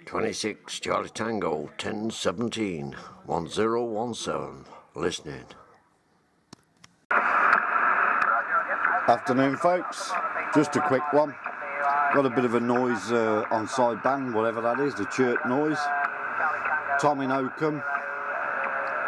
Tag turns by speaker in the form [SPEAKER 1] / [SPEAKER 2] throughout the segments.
[SPEAKER 1] 26 Charlie Tango 1017 1017. Listening.
[SPEAKER 2] Afternoon, folks. Just a quick one. Got a bit of a noise on sideband, whatever that is, the chirp noise. Tom in Oakham,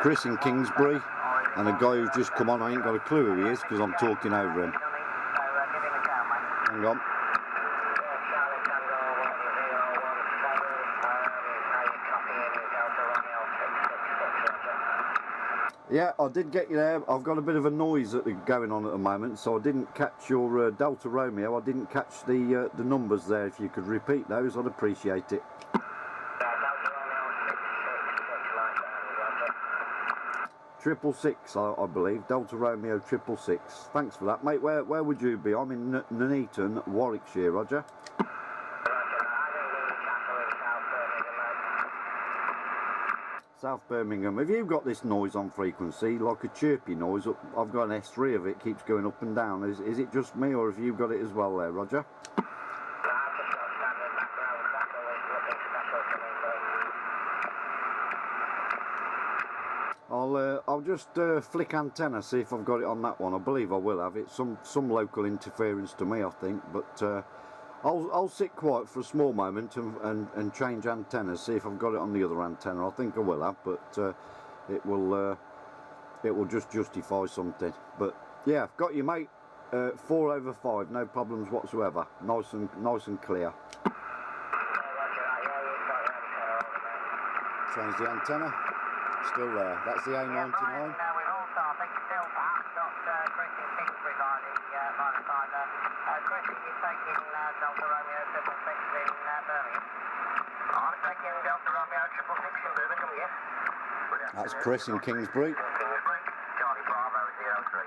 [SPEAKER 2] Chris in Kingsbury, and a guy who's just come on. I ain't got a clue who he is because I'm talking over him. Hang on. Yeah, I did get you there. I've got a bit of a noise going on at the moment, so I didn't catch your Delta Romeo. I didn't catch the numbers there. If you could repeat those, I'd appreciate it. 666, I believe. Delta Romeo 666. Thanks for that, mate. Where would you be? I'm in Nuneaton, Warwickshire, Roger. South Birmingham. Have you got this noise on frequency, like a chirpy noise? I've got an S3 of it, keeps going up and down. Is it just me, or have you got it as well there, Roger? I'll just flick antenna, see if I've got it on that one. I believe I will have it. Some local interference to me, I think, but I'll sit quiet for a small moment and change antennas, see if I've got it on the other antenna. I think I will have, but it will just justify something. But yeah, I've got you, mate. 4/5, no problems whatsoever. Nice and clear. Change the antenna. Still there. That's the A99.
[SPEAKER 3] We've also, I think, still perhaps got Chris in Kingsbury by the side there. Chris, you're taking Delta Romeo 666 in Birmingham. I'm taking Delta Romeo 666 in Birmingham, yes.
[SPEAKER 2] That's Chris in Kingsbury.
[SPEAKER 3] Charlie Bravo 03.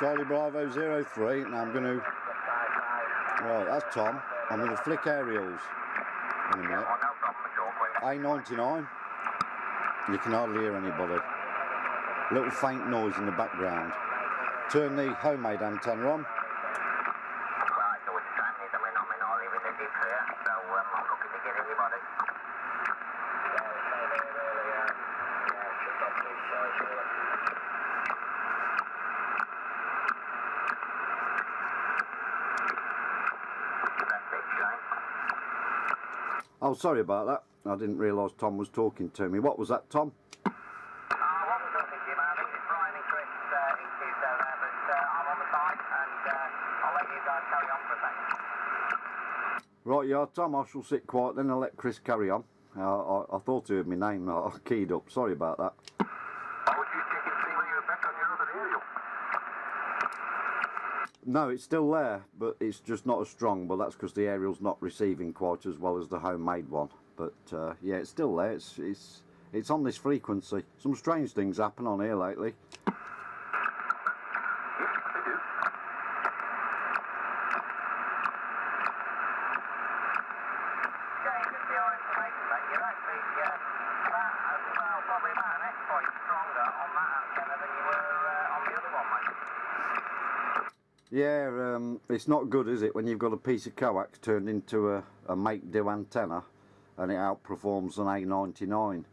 [SPEAKER 2] Charlie Bravo 03. Now I'm going to... Right, that's Tom. I'm going to flick aerials in a minute. A99. You can hardly hear anybody. Little faint noise in the background. Turn the homemade antenna on. Oh, sorry about that. I didn't realise Tom was talking to me. What was that, Tom?
[SPEAKER 3] I wasn't talking to you, man. I think it's Brian and Chris in there, but I'm on the side, and I'll let you guys carry on for a second.
[SPEAKER 2] Right, yeah, Tom, I shall sit quiet then. I'll let Chris carry on. I thought he heard my name. I keyed up. Sorry about that. No, it's still there, but it's just not as strong. But that's because the aerial's not receiving quite as well as the homemade one. But yeah, it's still there. It's on this frequency. Some strange things happen on here lately. Yeah, it's not good, is it, when you've got a piece of coax turned into a make-do antenna and it outperforms an A99.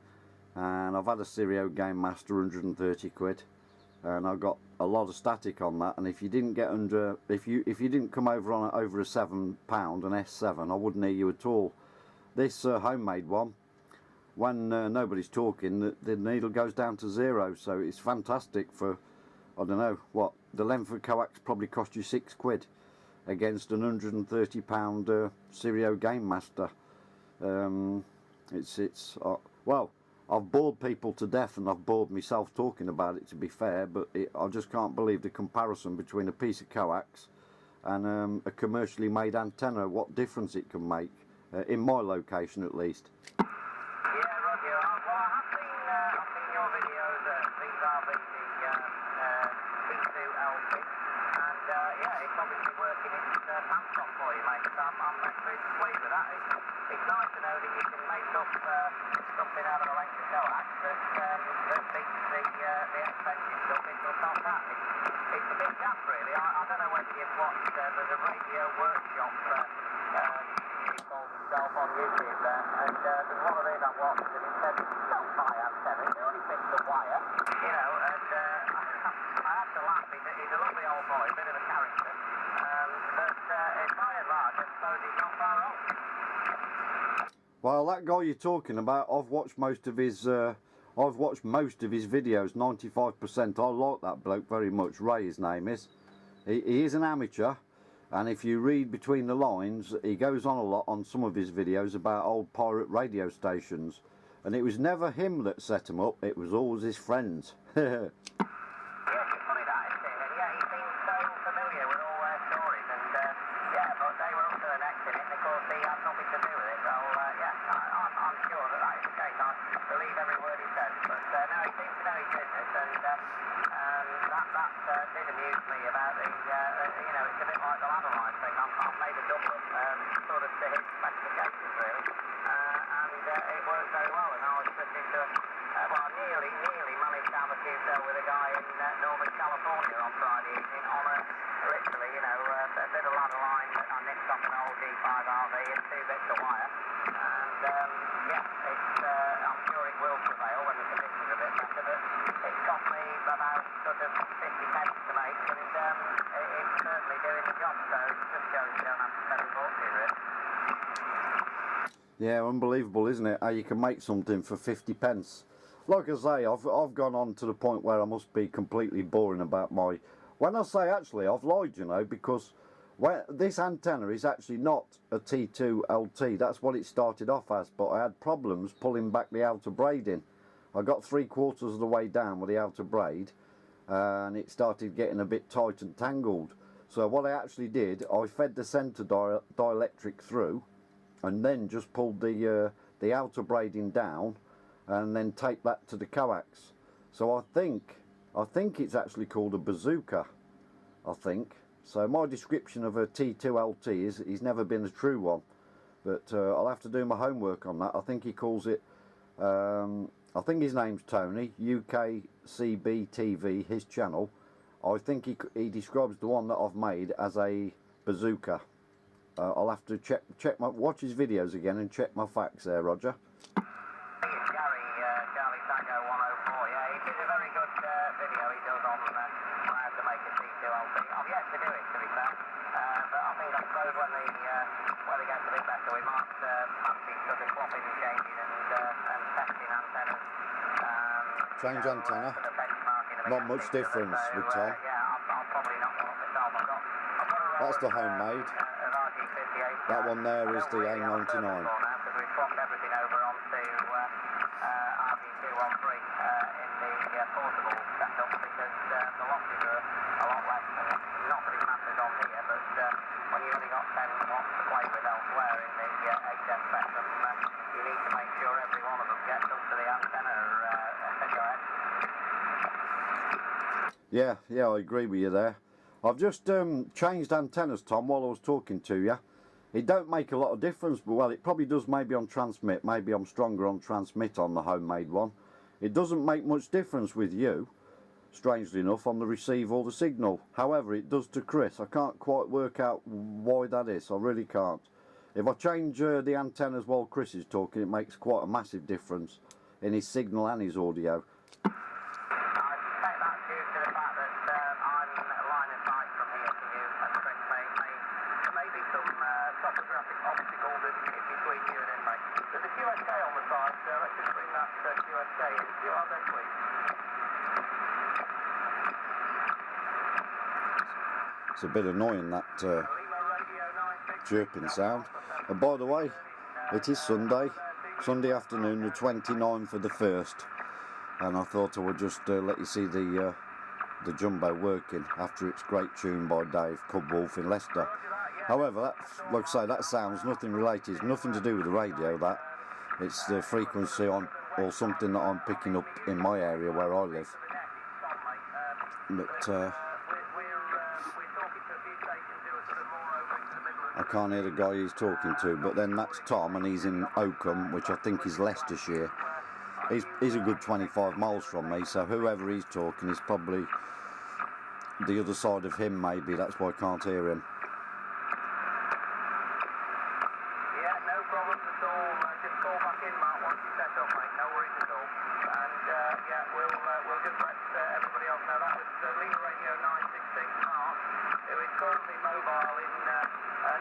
[SPEAKER 2] And I've had a Stereo Game Master, 130 quid, and I got a lot of static on that. And if you didn't get under, if you didn't come over on over a £7, an S7, I wouldn't hear you at all. This homemade one, when nobody's talking, the needle goes down to 0, so it's fantastic for, I don't know what, the length of coax probably cost you £6 against an £130 Stereo Game Master. Well, I've bored people to death, and I've bored myself talking about it, to be fair, but I just can't believe the comparison between a piece of coax and a commercially made antenna, what difference it can make, in my location at least.
[SPEAKER 3] Yeah, Roger. Well, I've seen your videos. These are the P2LP, and yeah, it's obviously working its pants off for you, mate. So I'm actually pleased with that. It's nice to know that you can make up something out of a length of coax that beats the expensive stuff into a top hat. it's a bit daft, really. I don't know whether you've watched the radio workshop he calls himself on YouTube there, and there's one of these I watched, and he said, don't buy antennas, they only fix the wire, you know, and I had to laugh. He's a lovely old boy, a bit of a character, but by and large, I suppose he's not far off.
[SPEAKER 2] Well, that guy you're talking about, I've watched most of his videos, 95%. I like that bloke very much. Ray, his name is. He is an amateur, and if you read between the lines, he goes on a lot on some of his videos about old pirate radio stations, and it was never him that set them up, it was always his friends.
[SPEAKER 3] Yes, it's funny that, isn't it? And yeah, he seems so familiar with all their stories, and yeah, but they were up to the next in it, and of course he had nothing to do with it, so yeah, I'm sure that is the case. I believe every word he says, but no, he seems to know his business, and that did amuse me about the, you know, it's a bit like the ladder line thing. I've made a double sort of to his specifications, really, and it worked very well, and I was put into well, nearly managed to have a QSL with a guy in Northern California on Friday evening on a, literally, you know, a bit of ladder line that I nicked off an old G5RV and 2 bits of wire, and yeah, I'm sure it will prevail when the conditions are a bit better, but it cost me about sort of 50 pence to make, and it's certainly doing the job, so it just shows you don't have to spend a fortune, really.
[SPEAKER 2] Yeah, unbelievable, isn't it? How you can make something for 50 pence. Like I say, I've gone on to the point where I must be completely boring about my... When I say actually, I've lied, you know, because this antenna is actually not a T2 LT. That's what it started off as, but I had problems pulling back the outer braiding. I got 3/4 of the way down with the outer braid, and it started getting a bit tight and tangled. So what I actually did, I fed the centre dielectric through, and then just pulled the outer braiding down, and then tape that to the coax. So I think it's actually called a bazooka, I think. So my description of a T2 LT is he's never been a true one, but I'll have to do my homework on that. I think he calls it, I think his name's Tony, UKCB TV, his channel. I think he describes the one that I've made as a bazooka. I'll have to watch his videos again and check my facts there, Roger.
[SPEAKER 3] I've yet to do it, to be fair, but I think I suppose when it gets a bit better, we might fancy sort of swapping and changing and testing antennas.
[SPEAKER 2] Change antenna? Not much difference with Tom.
[SPEAKER 3] Yeah, I'll probably not want myself. I've got a
[SPEAKER 2] That's the homemade. That one there is the A99.
[SPEAKER 3] Because we've swapped everything over onto RG213 in the portable setup, because the losses are a lot less. Not that it matters on here, but when you've only got 10 watts to play with elsewhere in the HF spectrum, you need to make sure every one of them gets up to the antenna. Go ahead.
[SPEAKER 2] Yeah, I agree with you there. I've just changed antennas, Tom, while I was talking to you. It don't make a lot of difference, but well, it probably does maybe on transmit. Maybe I'm stronger on transmit on the homemade one. It doesn't make much difference with you, strangely enough, on the receive or the signal. However, it does to Chris. I can't quite work out why that is. I really can't. If I change the antennas while Chris is talking, it makes quite a massive difference in his signal and his audio. It's a bit annoying, that chirping sound. And by the way, it is Sunday afternoon, the 29th of the 1st, and I thought I would just let you see the jumbo working after its great tune by Dave Cubwolf in Leicester. However, like I say, that sounds nothing related. It's nothing to do with the radio. That it's the frequency on, or something that I'm picking up in my area where I live. But I can't hear the guy he's talking to, but then that's Tom, and he's in Oakham, which I think is Leicestershire. He's a good 25 miles from me, so whoever he's talking is probably the other side of him maybe, that's why I can't hear him.
[SPEAKER 3] Yeah, no problems at all. Just call back in, Mark, once you set up, mate. No worries at all. And yeah, we'll just let everybody else know that was Leader Radio 966 Mark, who is currently mobile in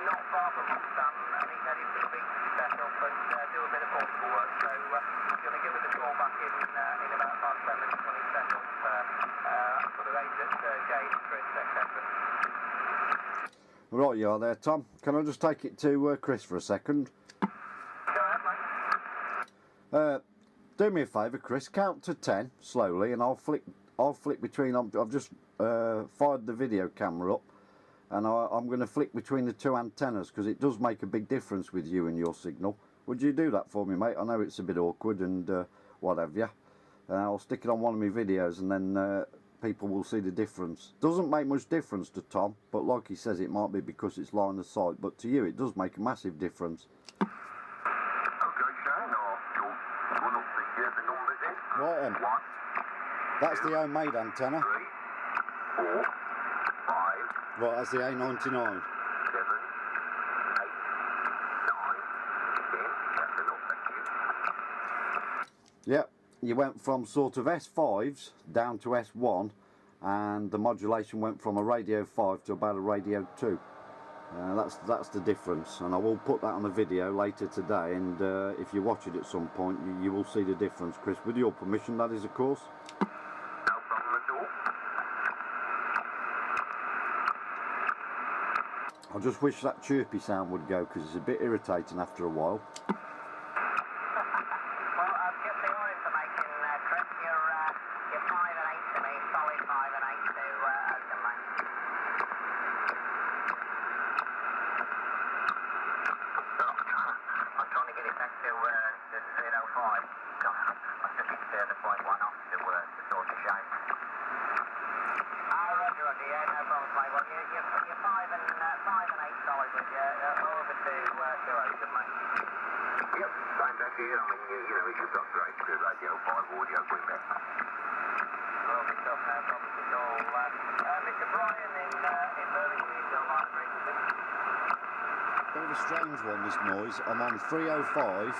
[SPEAKER 3] not far from Huntsam, and he's heading to the beach to set up and do a bit of portable work. So he's going to give us a call back in about 5-10 minutes when he's set up. Sort of aimed at Jade, Chris, etc.
[SPEAKER 2] Right you are there, Tom. Can I just take it to Chris for a second?
[SPEAKER 3] Go ahead, mate.
[SPEAKER 2] Do me a favour, Chris. Count to 10 slowly, and I'll flick between. I've just fired the video camera up, and I'm going to flick between the two antennas because it does make a big difference with you and your signal. Would you do that for me, mate? I know it's a bit awkward and what have you. I'll stick it on one of my videos, and then people will see the difference. Doesn't make much difference to Tom, but like he says, it might be because it's line of sight, but to you it does make a massive difference. Right then. That's the homemade antenna.
[SPEAKER 3] 3, 4, 5.
[SPEAKER 2] Right, that's the A99.
[SPEAKER 3] 7, 8, 9, 10. That's enough, thank you.
[SPEAKER 2] Yep, you went from sort of S5s down to S1, and the modulation went from a radio 5 to about a radio 2. That's the difference, and I will put that on a video later today, and if you watch it at some point you will see the difference, Chris, with your permission, that is, of course.
[SPEAKER 3] No problem at all.
[SPEAKER 2] I just wish that chirpy sound would go, because it's a bit irritating after a while.
[SPEAKER 3] Well, just for your information, Chris, you're 5 and 8 to me, solid 5 and 8 to Oakham, mate. I'm trying to get it back to 05. I took it to the point 1 off to sort of shape. Roger, yeah, no problems, mate. Well, you're 5 and 8 solid with you, over to Oakham, mate. Yep, same back here. I mean, you know, you've got great radio 5 audio with me. Lovely stuff, no problems at all. Mr. Brian in Birmingham, is your line frequency?
[SPEAKER 2] Bit of a strange one, this noise. I'm on 305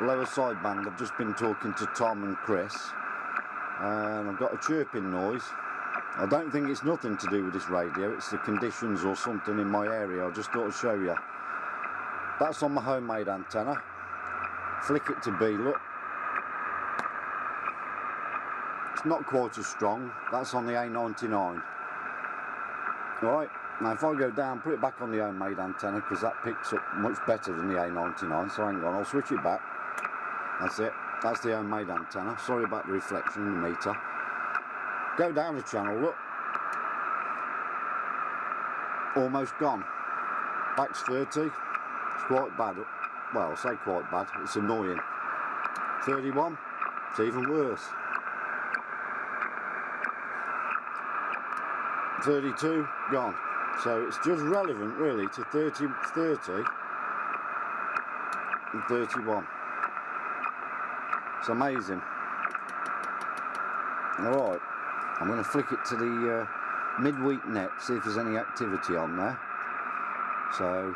[SPEAKER 2] lower sideband. I've just been talking to Tom and Chris, and I've got a chirping noise. I don't think it's nothing to do with this radio, it's the conditions or something in my area. I just thought I'd show you. That's on my homemade antenna. Flick it to B, look. It's not quite as strong. That's on the A99. Alright, now if I go down, put it back on the homemade antenna, because that picks up much better than the A99, so hang on, I'll switch it back. That's it, that's the homemade antenna. Sorry about the reflection in the meter. Go down the channel, look. Almost gone. Back's 30. It's quite bad. Well, I say quite bad. It's annoying. 31. It's even worse. 32. Gone. So it's just relevant, really, to 30 and 31. It's amazing. All right. I'm going to flick it to the midweek net, see if there's any activity on there. So,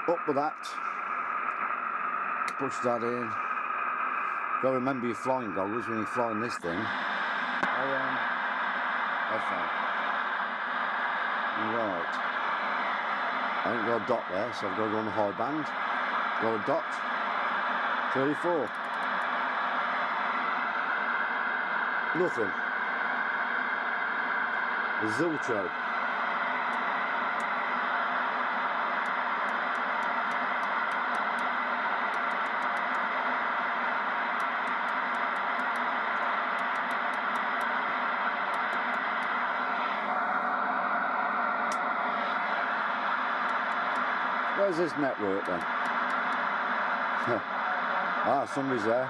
[SPEAKER 2] up with that. Push that in. Got to remember your flying goggles when you're flying this thing. AM, FM. Right. I ain't got a dot there, so I've got to go on the high band. Got a dot. 34. Nothing. Zilcho. Where's this network then? Ah, somebody's there.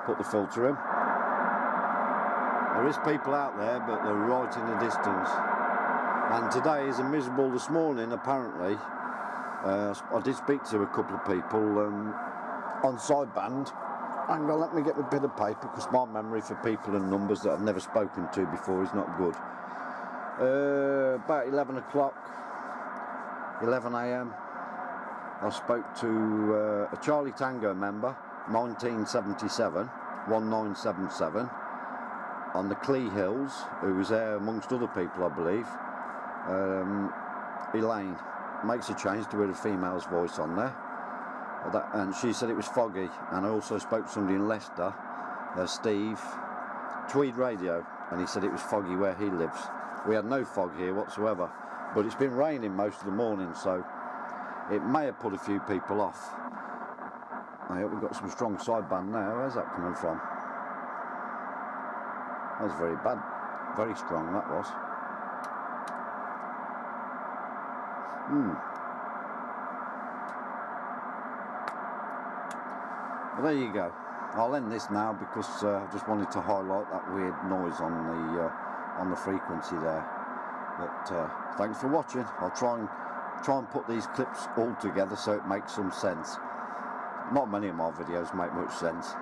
[SPEAKER 2] Put the filter in. There is people out there, but they're right in the distance. And today is a miserable. This morning, apparently, I did speak to a couple of people on sideband, Hang on, let me get a bit of paper, because my memory for people and numbers that I've never spoken to before is not good. About 11 o'clock, 11 a.m, I spoke to a Charlie Tango member, 1977, 1977, on the Clee Hills, who was there amongst other people, I believe. Elaine makes a change to hear a female's voice on there, and she said it was foggy. And I also spoke to somebody in Leicester, Steve, Tweed Radio, and he said it was foggy where he lives. We had no fog here whatsoever, but it's been raining most of the morning, so it may have put a few people off. I hope we've got some strong sideband now. Where's that coming from? That was very bad, very strong that was. Well, there you go. I'll end this now, because I just wanted to highlight that weird noise on the frequency there. But thanks for watching. I'll try and put these clips all together so it makes some sense. Not many of my videos make much sense.